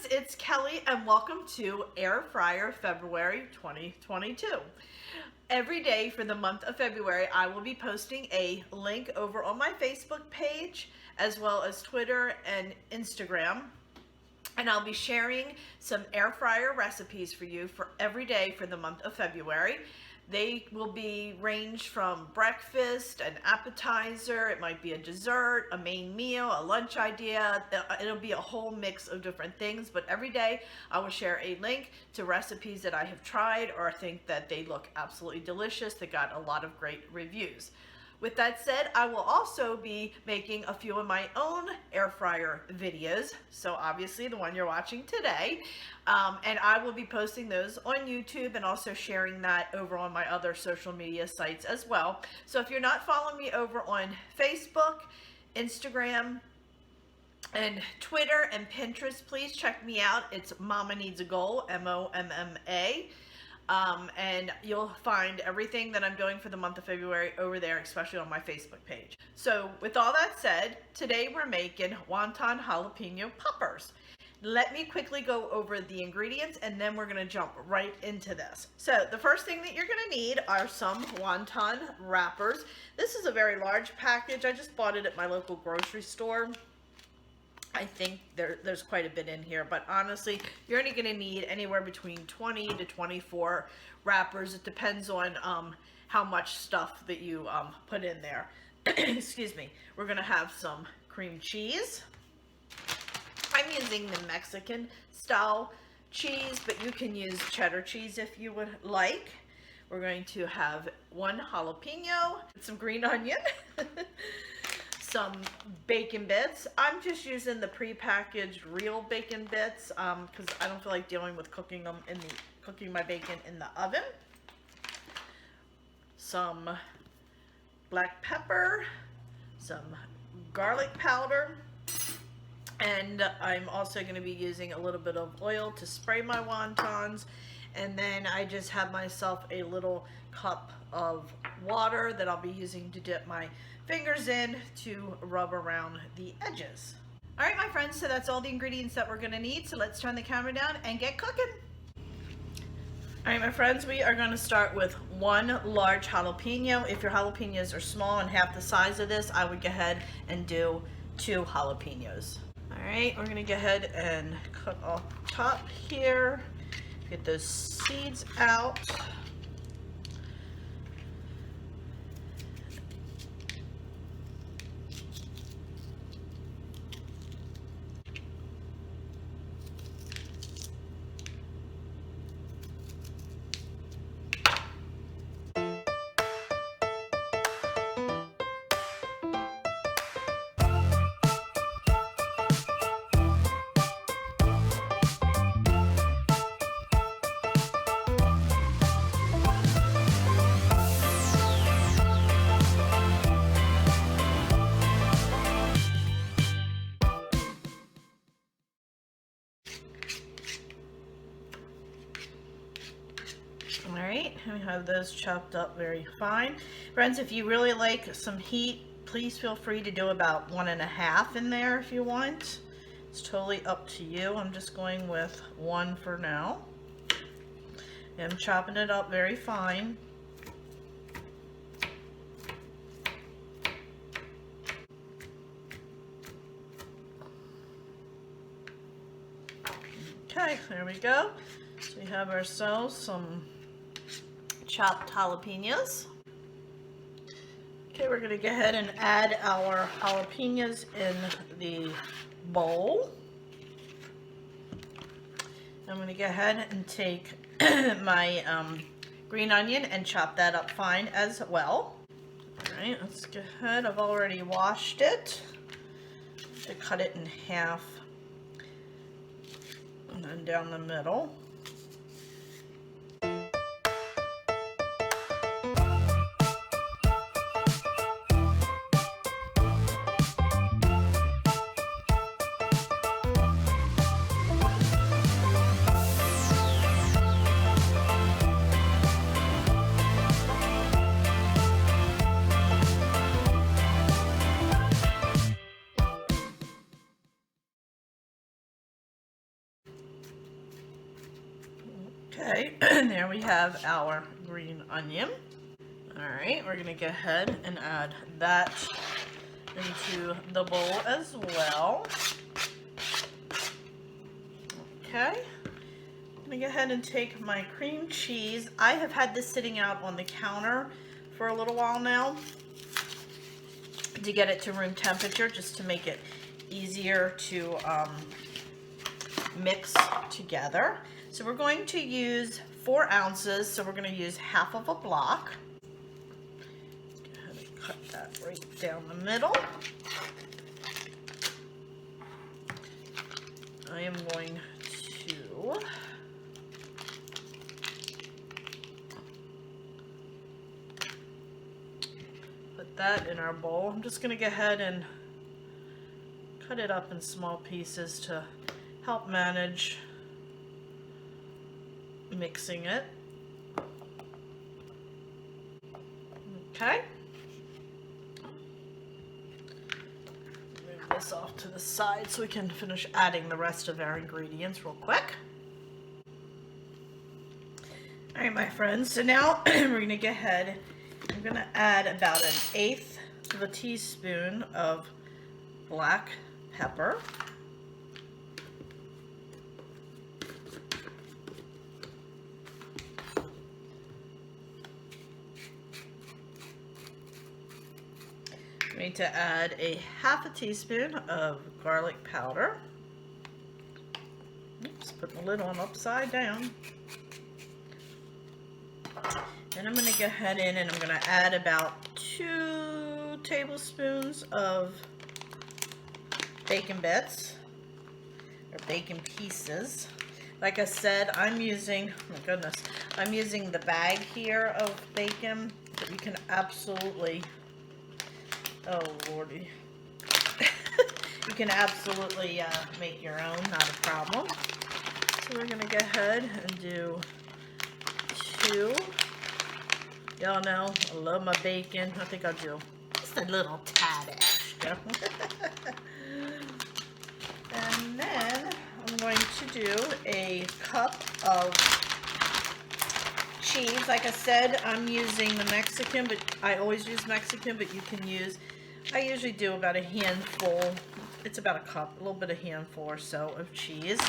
friends, it's Kelly and welcome to Air Fryer February 2022. Every day for the month of February, I will be posting a link over on my Facebook page as well as Twitter and Instagram. And I'll be sharing some air fryer recipes for you for every day for the month of February. They will be ranged from breakfast, an appetizer, it might be a dessert, a main meal, a lunch idea. It'll be a whole mix of different things, but every day I will share a link to recipes that I have tried or think that they look absolutely delicious, that got a lot of great reviews. With that said, I will also be making a few of my own air fryer videos. So obviously the one you're watching today. And I will be posting those on YouTube and also sharing that over on my other social media sites as well. So if you're not following me over on Facebook, Instagram, and Twitter and Pinterest, please check me out. It's Mama Needs a Goal, MOMMA. And you'll find everything that I'm doing for the month of February over there, especially on my Facebook page. So with all that said, today we're making wonton jalapeno poppers. Let me quickly go over the ingredients and then we're going to jump right into this. So the first thing that you're going to need are some wonton wrappers. This is a very large package. I just bought it at my local grocery store. I think there's quite a bit in here, but honestly, you're only going to need anywhere between 20 to 24 wrappers. It depends on how much stuff that you put in there. Excuse me. We're going to have some cream cheese. I'm using the Mexican style cheese, but you can use cheddar cheese if you would like. We're going to have one jalapeno, some green onion, some bacon bits. I'm just using the pre-packaged real bacon bits because I don't feel like dealing with cooking my bacon in the oven. Some black pepper, some garlic powder, and I'm also going to be using a little bit of oil to spray my wontons. And then I just have myself a little cup of water that I'll be using to dip my fingers in to rub around the edges. All right, my friends, so that's all the ingredients that we're gonna need. So let's turn the camera down and get cooking. All right, my friends, we are gonna start with one large jalapeno. If your jalapenos are small and half the size of this, I would go ahead and do 2 jalapenos. All right, we're gonna go ahead and cut off top here. Get those seeds out. Alright, we have those chopped up very fine. Friends, if you really like some heat, please feel free to do about 1.5 in there if you want. It's totally up to you. I'm just going with 1 for now. I'm chopping it up very fine. Okay, there we go. So we have ourselves some chopped jalapenos. Okay, we're gonna go ahead and add our jalapenos in the bowl. I'm gonna go ahead and take my green onion and chop that up fine as well. All right, let's go ahead. I've already washed it to cut it in half and then down the middle. Okay, and there we have our green onion. Alright, we're going to go ahead and add that into the bowl as well. Okay, I'm going to go ahead and take my cream cheese. I have had this sitting out on the counter for a little while now to get it to room temperature, just to make it easier to mix together. So we're going to use 4 ounces, so we're going to use half of a block. Go ahead and cut that right down the middle. I am going to put that in our bowl. I'm just going to go ahead and cut it up in small pieces to help manage mixing it. Okay. Move this off to the side so we can finish adding the rest of our ingredients real quick. Alright, my friends, so now we're going to go ahead, I'm going to add about 1/8 of a teaspoon of black pepper. I need to add a 1/2 teaspoon of garlic powder. Oops, putting the lid on upside down. And I'm going to go ahead in and I'm going to add about 2 tablespoons of bacon bits, or bacon pieces. Like I said, I'm using, oh my goodness, I'm using the bag here of bacon, but you can absolutely, oh lordy, you can absolutely make your own, not a problem. So we're going to go ahead and do 2. Y'all know I love my bacon. I think I'll do just a little tad extra. And then I'm going to do a cup of cheese. Like I said, I'm using the Mexican, but I always use Mexican, but you can use, I usually do about a handful, it's about a cup, a little bit of handful or so of cheese.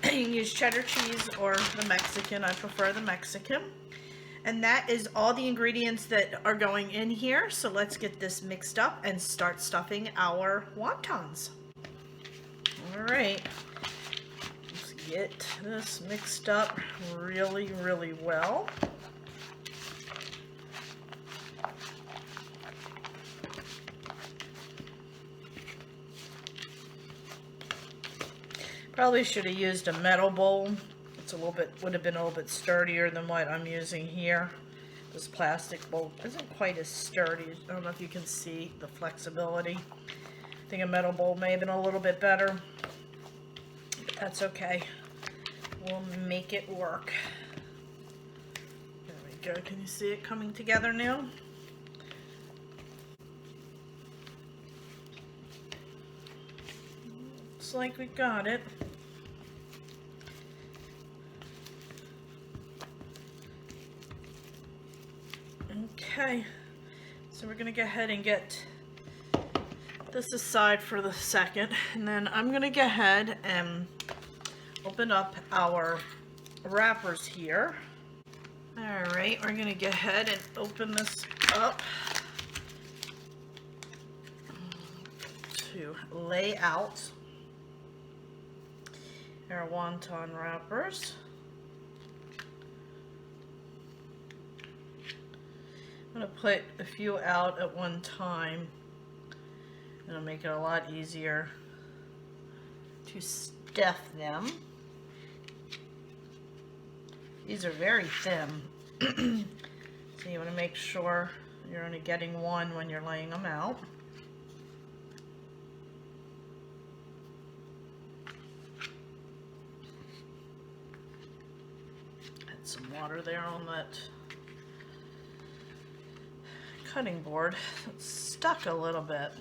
You can use cheddar cheese or the Mexican. I prefer the Mexican. And that is all the ingredients that are going in here. So let's get this mixed up and start stuffing our wontons. All right, let's get this mixed up really, really well. Probably should have used a metal bowl. It's a little bit, would have been a little bit sturdier than what I'm using here. This plastic bowl isn't quite as sturdy. I don't know if you can see the flexibility. I think a metal bowl may have been a little bit better. But that's okay. We'll make it work. There we go. Can you see it coming together now? Looks like we got it. Okay, so we're going to go ahead and get this aside for the second, and then I'm going to go ahead and open up our wrappers here. Alright, we're going to go ahead and open this up to lay out our wonton wrappers. I'm going to put a few out at one time. It'll make it a lot easier to stuff them. These are very thin, so you want to make sure you're only getting one when you're laying them out. Add some water there on that cutting board. It's stuck a little bit.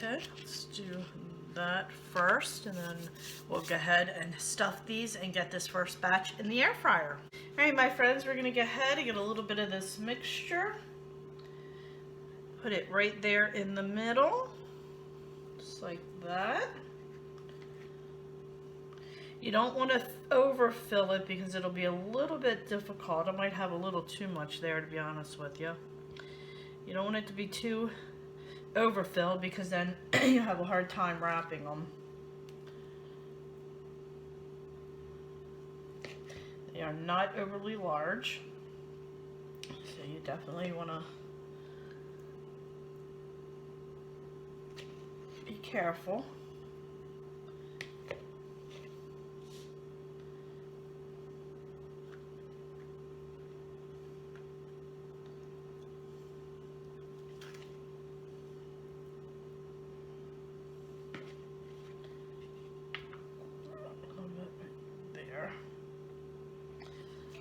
Okay, let's do that first, and then we'll go ahead and stuff these and get this first batch in the air fryer. All right, my friends, we're gonna go ahead and get a little bit of this mixture. Put it right there in the middle, just like that. You don't want to overfill it because it'll be a little bit difficult. I might have a little too much there, to be honest with you. You don't want it to be too overfilled because then you have a hard time wrapping them. They are not overly large, so you definitely want to be careful.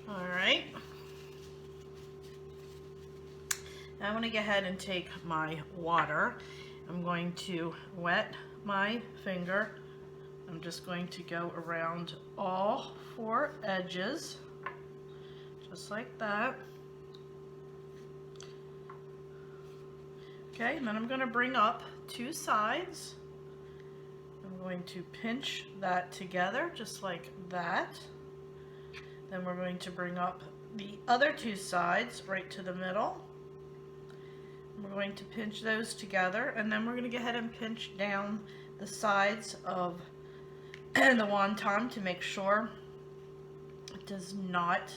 Alright, now I'm going to go ahead and take my water. I'm going to wet my finger. I'm just going to go around all 4 edges, just like that. Okay, and then I'm going to bring up 2 sides. I'm going to pinch that together, just like that. Then we're going to bring up the other 2 sides right to the middle. We're going to pinch those together, and then we're going to go ahead and pinch down the sides of the wonton to make sure it does not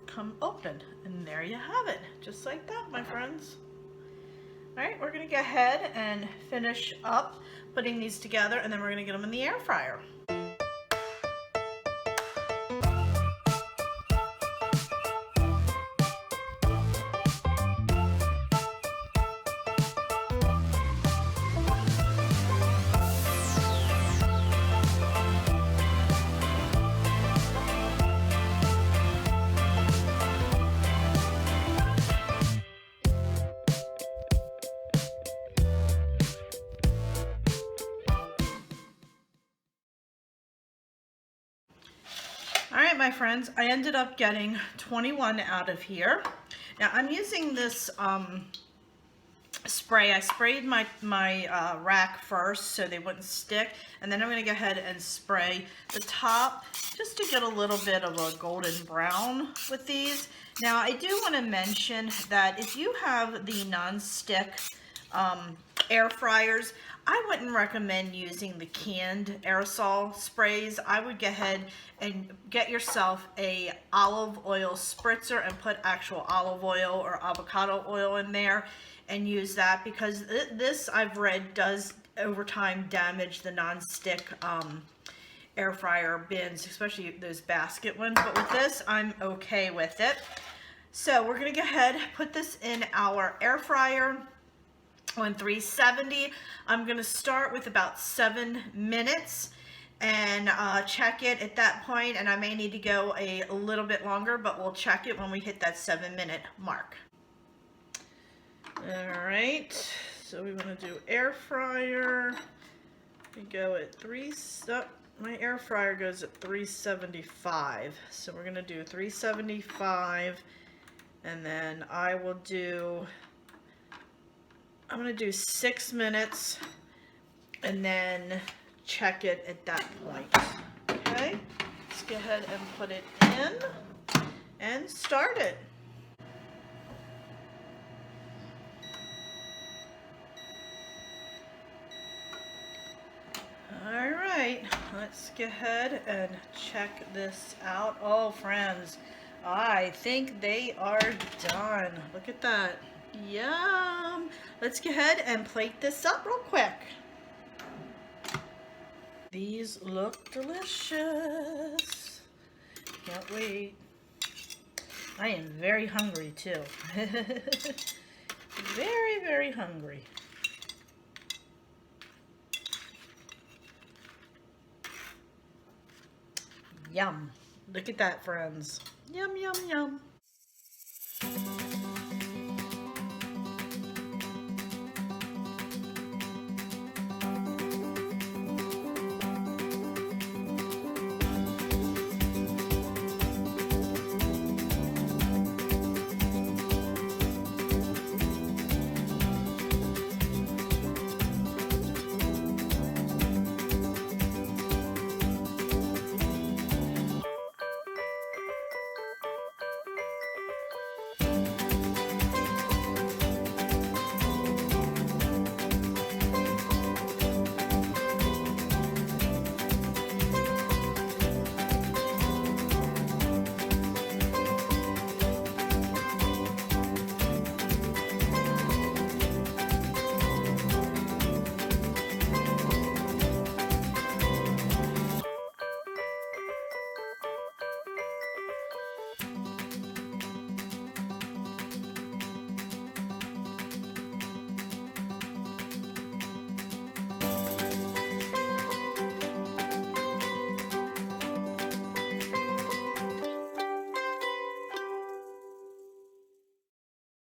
come open. And there you have it, just like that, my friends. Alright, we're going to go ahead and finish up putting these together, and then we're going to get them in the air fryer. Alright, my friends, I ended up getting 21 out of here. Now I'm using this spray. I sprayed my rack first so they wouldn't stick, and then I'm going to go ahead and spray the top just to get a little bit of a golden brown with these. Now I do want to mention that if you have the non-stick air fryers, I wouldn't recommend using the canned aerosol sprays. I would go ahead and get yourself a olive oil spritzer and put actual olive oil or avocado oil in there and use that, because this, I've read, does over time damage the non-stick air fryer bins, especially those basket ones. But with this, I'm okay with it. So we're gonna go ahead, put this in our air fryer on 370. I'm going to start with about 7 minutes and check it at that point, and I may need to go a little bit longer, but we'll check it when we hit that 7-minute mark. Alright, so we want to do air fryer. We go at my air fryer goes at 375, so we're going to do 375, and then I'm going to do 6 minutes and then check it at that point. Okay, let's go ahead and put it in and start it. All right, let's go ahead and check this out. Oh, friends, I think they are done. Look at that. Yum! Let's go ahead and plate this up real quick. These look delicious. Can't wait. I am very hungry too. Very, very hungry. Yum. Look at that, friends. Yum, yum, yum.